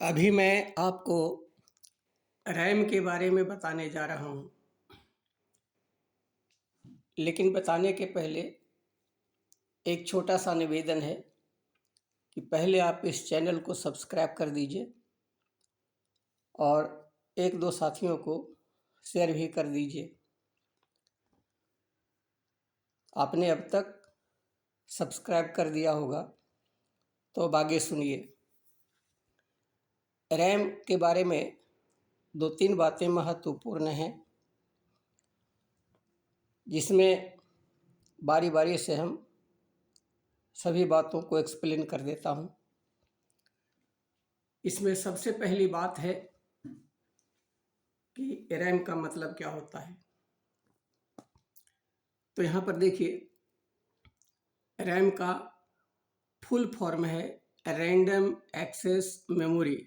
अभी मैं आपको रैम के बारे में बताने जा रहा हूँ। लेकिन बताने के पहले एक छोटा सा निवेदन है कि पहले आप इस चैनल को सब्सक्राइब कर दीजिए और एक दो साथियों को शेयर भी कर दीजिए। आपने अब तक सब्सक्राइब कर दिया होगा तो अब आगे सुनिए। रैम के बारे में दो तीन बातें महत्वपूर्ण हैं, जिसमें बारी बारी से हम सभी बातों को एक्सप्लेन कर देता हूँ। इसमें सबसे पहली बात है कि रैम का मतलब क्या होता है। तो यहाँ पर देखिए, रैम का फुल फॉर्म है रैंडम एक्सेस मेमोरी।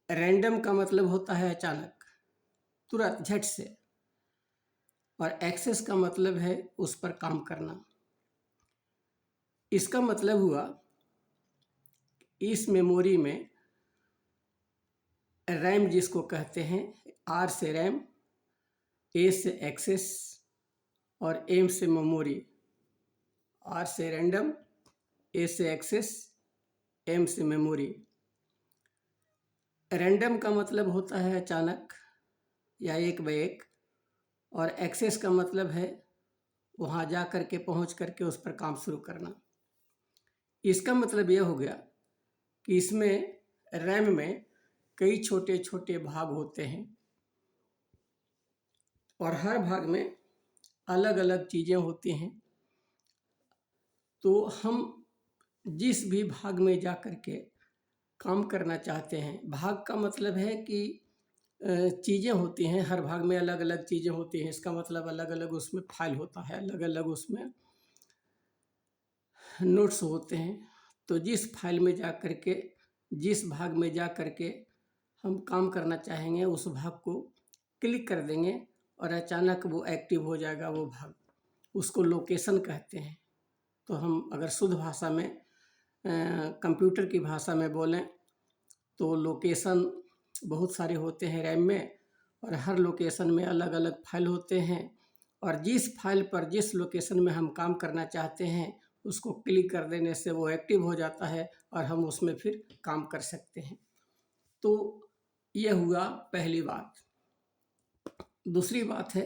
रैंडम का मतलब होता है अचानक, तुरंत, झट से, और एक्सेस का मतलब है उस पर काम करना। इसका मतलब हुआ इस मेमोरी में रैम जिसको कहते हैं, आर से रैम, ए से एक्सेस और एम से मेमोरी। आर से रैंडम, ए से एक्सेस, एम से मेमोरी। रैंडम का मतलब होता है अचानक या एक ब एक, और एक्सेस का मतलब है वहाँ जा कर के, पहुँच करके उस पर काम शुरू करना। इसका मतलब यह हो गया कि इसमें रैम में कई छोटे छोटे भाग होते हैं और हर भाग में अलग अलग चीज़ें होती हैं। तो हम जिस भी भाग में जा कर के काम करना चाहते हैं, भाग का मतलब है कि चीज़ें होती हैं, हर भाग में अलग अलग चीज़ें होती हैं। इसका मतलब अलग अलग उसमें फाइल होता है, अलग अलग उसमें नोट्स होते हैं। तो जिस फाइल में जा कर के, जिस भाग में जा कर के हम काम करना चाहेंगे, उस भाग को क्लिक कर देंगे और अचानक वो एक्टिव हो जाएगा वो भाग। उसको लोकेशन कहते हैं। तो हम अगर शुद्ध भाषा में, कंप्यूटर की भाषा में बोलें तो लोकेशन बहुत सारे होते हैं रैम में, और हर लोकेशन में अलग अलग फाइल होते हैं। और जिस फाइल पर, जिस लोकेशन में हम काम करना चाहते हैं, उसको क्लिक कर देने से वो एक्टिव हो जाता है और हम उसमें फिर काम कर सकते हैं। तो यह हुआ पहली बात। दूसरी बात है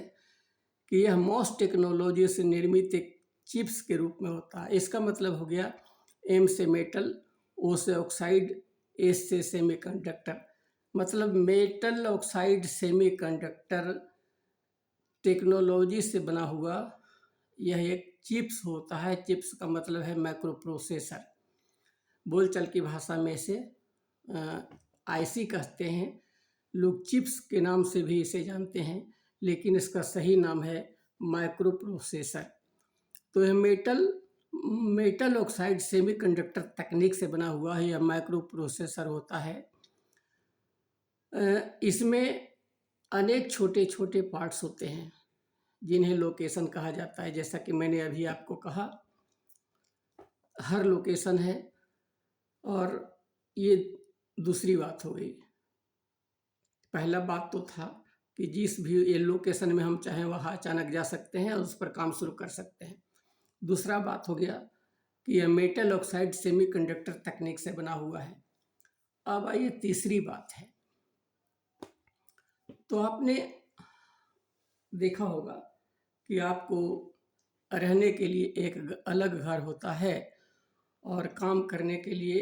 कि यह मॉस टेक्नोलॉजी से निर्मित एक चिप्स के रूप में होता है। इसका मतलब हो गया एम से मेटल, ओ से ऑक्साइड, एस से सेमीकंडक्टर। मतलब मेटल ऑक्साइड सेमीकंडक्टर टेक्नोलॉजी से बना हुआ यह एक चिप्स होता है। चिप्स का मतलब है माइक्रो प्रोसेसर। बोलचाल की भाषा में इसे आईसी कहते हैं। लोग चिप्स के नाम से भी इसे जानते हैं, लेकिन इसका सही नाम है माइक्रो प्रोसेसर। तो यह मेटल ऑक्साइड सेमीकंडक्टर तकनीक से बना हुआ है, यह माइक्रो प्रोसेसर होता है। इसमें अनेक छोटे छोटे पार्ट्स होते हैं जिन्हें लोकेशन कहा जाता है। जैसा कि मैंने अभी आपको कहा, हर लोकेशन है। और ये दूसरी बात हो गई। पहला बात तो था कि जिस भी ये लोकेशन में हम चाहें वहाँ अचानक जा सकते हैं और उस पर काम शुरू कर सकते हैं। दूसरा बात हो गया कि यह मेटल ऑक्साइड सेमीकंडक्टर तकनीक से बना हुआ है। अब आइए तीसरी बात है। तो आपने देखा होगा कि आपको रहने के लिए एक अलग घर होता है और काम करने के लिए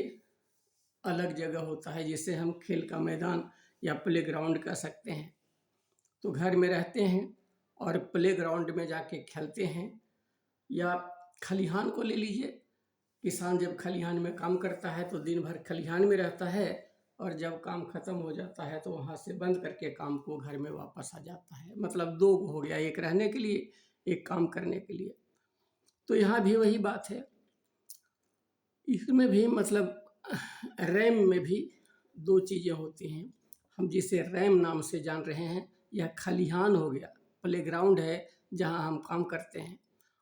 अलग जगह होता है, जिसे हम खेल का मैदान या प्लेग्राउंड कह सकते हैं। तो घर में रहते हैं और प्लेग्राउंड में जाके खेलते हैं। या खलिहान को ले लीजिए। किसान जब खलिहान में काम करता है तो दिन भर खलिहान में रहता है, और जब काम खत्म हो जाता है तो वहाँ से बंद करके काम को घर में वापस आ जाता है। मतलब दो हो गया, एक रहने के लिए, एक काम करने के लिए। तो यहाँ भी वही बात है। इसमें भी मतलब रैम में भी दो चीज़ें होती हैं। हम जिसे रैम नाम से जान रहे हैं, यह खलिहान हो गया, प्लेग्राउंड है जहाँ हम काम करते हैं।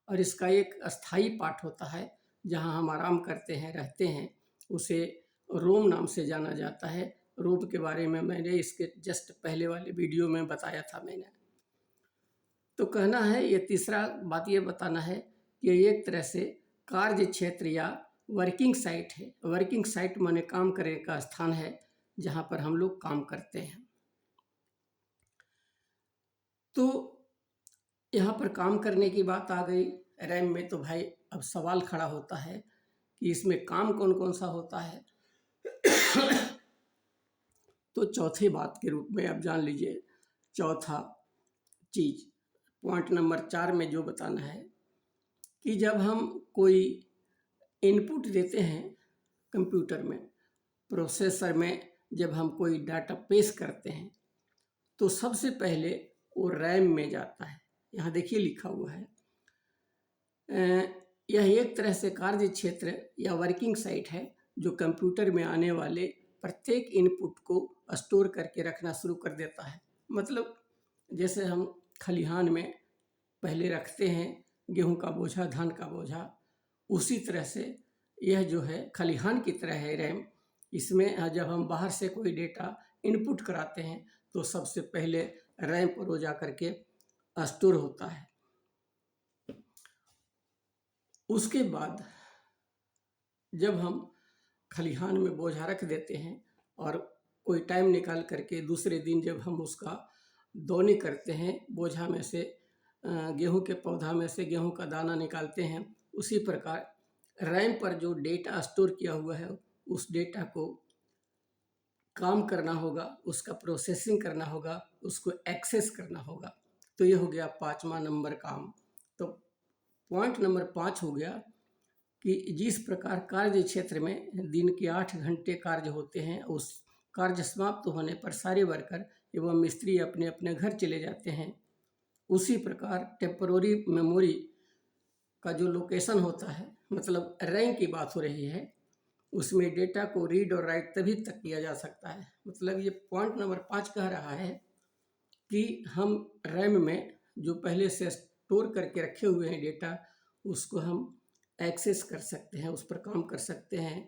और इसका एक अस्थाई पार्ट होता है जहाँ हम आराम करते हैं, रहते हैं। उसे रोम नाम से जाना जाता है। रोम के बारे में मैंने इसके जस्ट पहले वाले वीडियो में बताया था मैंने। तो कहना है, ये तीसरा बात ये बताना है कि ये एक तरह से कार्य क्षेत्र या वर्किंग साइट है। वर्किंग साइट माने काम करने का स्थान है जहाँ पर हम लोग काम करते हैं। तो यहाँ पर काम करने की बात आ गई रैम में, तो भाई अब सवाल खड़ा होता है कि इसमें काम कौन कौन सा होता है। तो चौथी बात के रूप में आप जान लीजिए, चौथा चीज पॉइंट नंबर 4 में जो बताना है कि जब हम कोई इनपुट देते हैं कंप्यूटर में, प्रोसेसर में, जब हम कोई डाटा पेश करते हैं तो सबसे पहले वो रैम में जाता है। यहाँ देखिए लिखा हुआ है, यह एक तरह से कार्य क्षेत्र या वर्किंग साइट है जो कंप्यूटर में आने वाले प्रत्येक इनपुट को स्टोर करके रखना शुरू कर देता है। मतलब जैसे हम खलिहान में पहले रखते हैं गेहूं का बोझा, धान का बोझा, उसी तरह से यह जो है खलिहान की तरह है रैम। इसमें जब हम बाहर से कोई डेटा इनपुट कराते हैं तो सबसे पहले रैम पर वो जा करके स्टोर होता है। उसके बाद जब हम खलिहान में बोझा रख देते हैं और कोई टाइम निकाल करके दूसरे दिन जब हम उसका दौनी करते हैं, बोझा में से गेहूं के पौधा में से गेहूं का दाना निकालते हैं, उसी प्रकार रैम पर जो डेटा स्टोर किया हुआ है उस डेटा को काम करना होगा, उसका प्रोसेसिंग करना होगा, उसको एक्सेस करना होगा। तो ये हो गया 5वां नंबर काम। तो पॉइंट नंबर 5 हो गया कि जिस प्रकार कार्य क्षेत्र में दिन के 8 घंटे कार्य होते हैं, उस कार्य समाप्त होने पर सारे वर्कर एवं मिस्त्री अपने अपने घर चले जाते हैं, उसी प्रकार टेम्पररी मेमोरी का जो लोकेशन होता है, मतलब रैम की बात हो रही है, उसमें डेटा को रीड और राइट तभी तक किया जा सकता है। मतलब ये पॉइंट नंबर 5 कह रहा है कि हम रैम में जो पहले से स्टोर करके रखे हुए हैं डेटा, उसको हम एक्सेस कर सकते हैं, उस पर काम कर सकते हैं,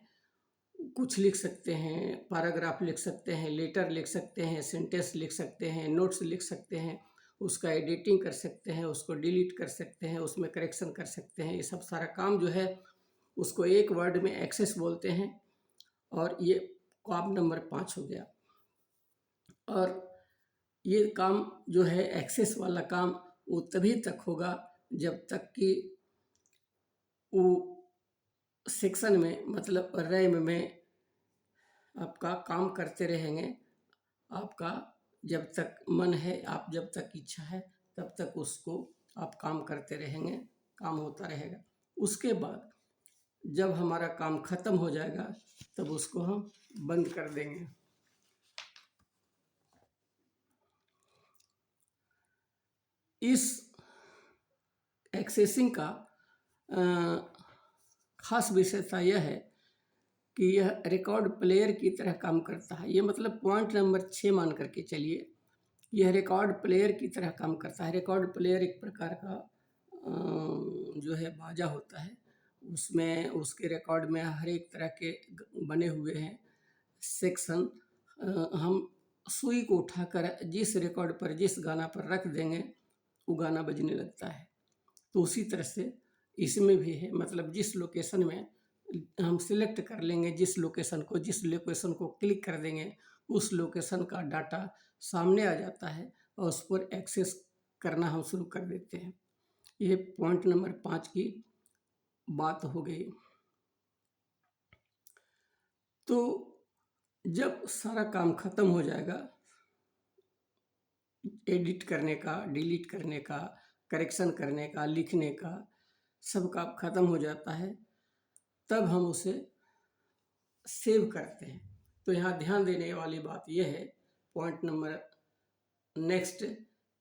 कुछ लिख सकते हैं, पैराग्राफ लिख सकते हैं, लेटर लिख सकते हैं, सेंटेंस लिख सकते हैं, नोट्स लिख सकते हैं, उसका एडिटिंग कर सकते हैं, उसको डिलीट कर सकते हैं, उसमें करेक्शन कर सकते हैं। ये सब सारा काम जो है उसको एक वर्ड में एक्सेस बोलते हैं। और ये काम नंबर 5 हो गया। और ये काम जो है एक्सेस वाला काम वो तभी तक होगा जब तक कि वो सेक्शन में, मतलब रैम में आपका काम करते रहेंगे। आपका जब तक मन है, आप जब तक इच्छा है, तब तक उसको आप काम करते रहेंगे, काम होता रहेगा। उसके बाद जब हमारा काम खत्म हो जाएगा तब उसको हम बंद कर देंगे। इस एक्सेसिंग का खास विशेषता यह है कि यह रिकॉर्ड प्लेयर की तरह काम करता है। ये मतलब पॉइंट नंबर 6 मान करके चलिए, यह रिकॉर्ड प्लेयर की तरह काम करता है। रिकॉर्ड प्लेयर एक प्रकार का जो है बाजा होता है, उसमें उसके रिकॉर्ड में हर एक तरह के बने हुए हैं सेक्शन। हम सुई को उठाकर जिस रिकॉर्ड पर, जिस गाना पर रख देंगे वो गाना बजने लगता है। तो उसी तरह से इसमें भी है, मतलब जिस लोकेशन में हम सिलेक्ट कर लेंगे, जिस लोकेशन को क्लिक कर देंगे, उस लोकेशन का डाटा सामने आ जाता है और उस पर एक्सेस करना हम शुरू कर देते हैं। ये पॉइंट नंबर 5 की बात हो गई। तो जब सारा काम खत्म हो जाएगा, एडिट करने का, डिलीट करने का, करेक्शन करने का, लिखने का, सब काम खत्म हो जाता है, तब हम उसे सेव करते हैं। तो यहाँ ध्यान देने वाली बात यह है, पॉइंट नंबर नेक्स्ट,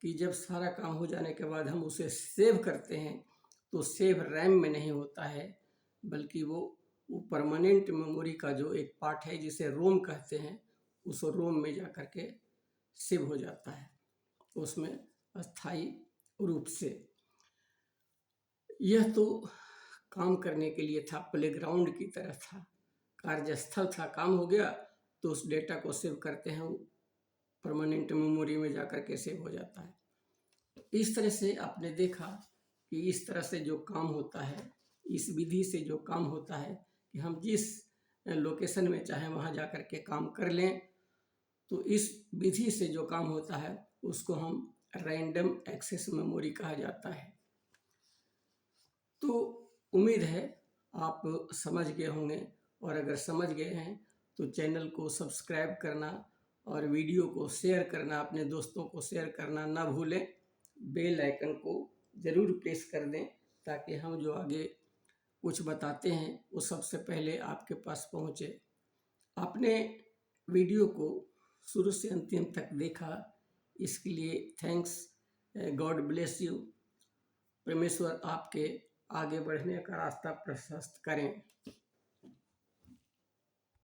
कि जब सारा काम हो जाने के बाद हम उसे सेव करते हैं तो सेव रैम में नहीं होता है, बल्कि वो परमानेंट मेमोरी का जो एक पार्ट है जिसे रोम कहते हैं, उस रोम में जा कर के सेव हो जाता है, उसमें अस्थाई रूप से। यह तो काम करने के लिए था, प्लेग्राउंड की तरह था, कार्यस्थल था, काम हो गया, तो उस डेटा को सेव करते हैं, परमानेंट मेमोरी में जाकर के सेव हो जाता है। इस तरह से आपने देखा कि इस तरह से जो काम होता है, इस विधि से जो काम होता है कि हम जिस लोकेशन में चाहें वहाँ जा कर के काम कर लें, तो इस विधि से जो काम होता है उसको हम रैंडम एक्सेस मेमोरी कहा जाता है। तो उम्मीद है आप समझ गए होंगे, और अगर समझ गए हैं तो चैनल को सब्सक्राइब करना और वीडियो को शेयर करना, अपने दोस्तों को शेयर करना ना भूलें। बेल आइकन को ज़रूर प्रेस कर दें ताकि हम जो आगे कुछ बताते हैं वो सबसे पहले आपके पास पहुँचे। आपने वीडियो को शुरू से अंतिम तक देखा, इसके लिए थैंक्स। God bless you. परमेश्वर आपके आगे बढ़ने का रास्ता प्रशस्त करें।